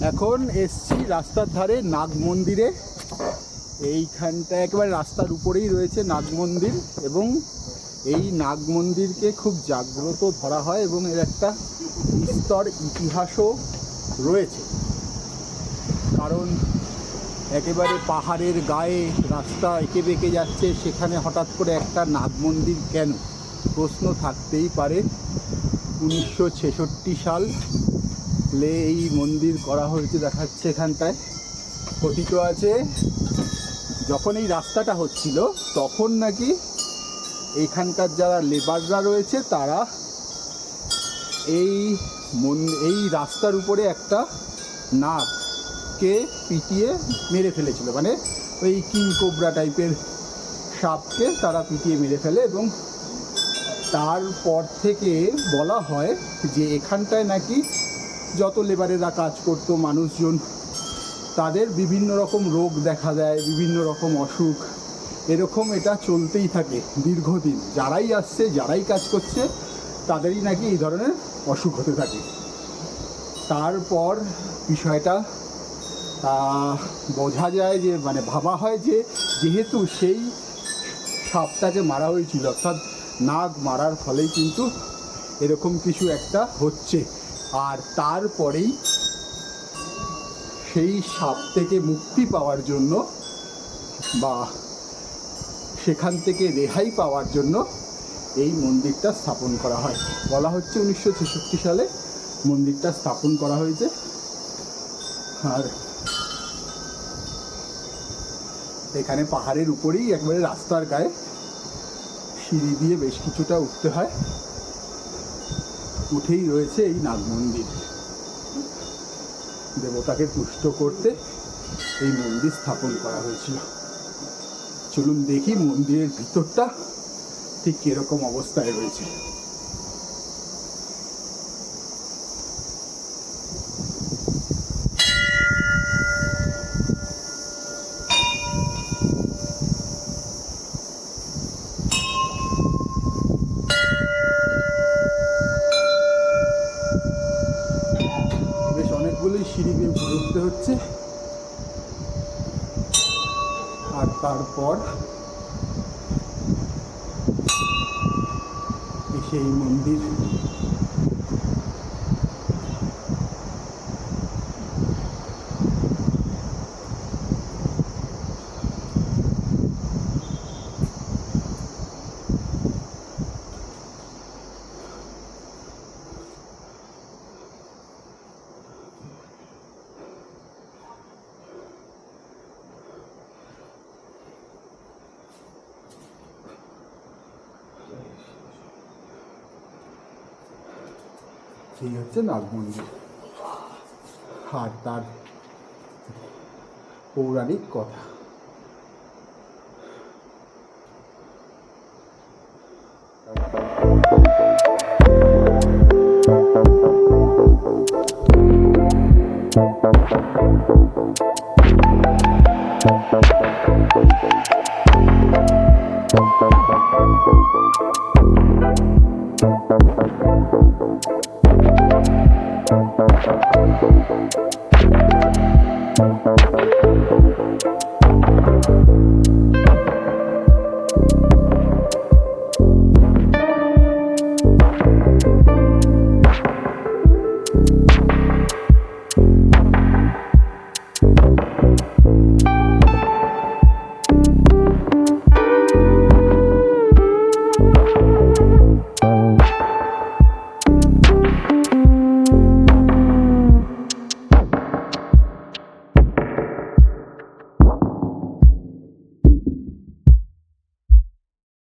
এখন এসছি রাস্তার ধারে নাগ মন্দিরে। এইখানটা একেবারে রাস্তার উপরেই রয়েছে নাগ মন্দির, এবং এই নাগ মন্দিরকে খুব জাগ্রত ধরা হয় এবং এর একটা বিস্তর ইতিহাসও রয়েছে। কারণ একেবারে পাহাড়ের গায়ে রাস্তা এঁকে বেঁকে যাচ্ছে, সেখানে হঠাৎ করে একটা নাগ মন্দির কেন, প্রশ্ন থাকতেই পারে। 1966 সালে এই মন্দির করা হয়েছে দেখাচ্ছে এখানটায়, কথিত আছে যখন এই রাস্তাটা হচ্ছিল তখন নাকি এইখানকার যারা লেবাররা রয়েছে তারা এই রাস্তার উপরে একটা নাগকে পিটিয়ে মেরে ফেলেছিল, মানে ওই কিং কোবরা টাইপের সাপকে তারা পিটিয়ে মেরে ফেলে। এবং তারপর থেকে বলা হয় যে এখানটায় নাকি যত লেবারেরা কাজ করতো মানুষজন, তাদের বিভিন্ন রকম রোগ দেখা দেয়, বিভিন্ন রকম অসুখ, এরকম এটা চলতেই থাকে দীর্ঘদিন। যারাই আসছে, যারাই কাজ করছে, তাদেরই নাকি এই ধরনের অসুখ হতে থাকে। তারপর বিষয়টা বোঝা যায় যে, মানে ভাবা হয় যে যেহেতু সেই সাপটাকে মারা হয়েছিল, অর্থাৎ নাগ মারার ফলেই কিন্তু এরকম কিছু একটা হচ্ছে। আর তারপরেই সেই সাপ থেকে মুক্তি পাওয়ার জন্য বা সেখান থেকে রেহাই পাওয়ার জন্য এই মন্দিরটা স্থাপন করা হয়। বলা হচ্ছে 1966 সালে মন্দিরটা স্থাপন করা হয়েছে। আর এখানে পাহাড়ের উপরেই একবারে রাস্তার গায়ে সিঁড়ি দিয়ে বেশ কিছুটা উঠতে হয়, উঠেই রয়েছে এই নাগ মন্দির। দেবতাকে তুষ্ট করতে এই মন্দির স্থাপন করা হয়েছিল। চলুন দেখি মন্দিরের ভিতরটা ঠিক কিরকম অবস্থায় রয়েছে। বেশ অনেকগুলোই সিঁড়ি দিয়ে উঠতে হচ্ছে। আর তারপর সেই মন্দির এই হচ্ছে নাগ মন্দির আর তার পৌরাণিক কথা।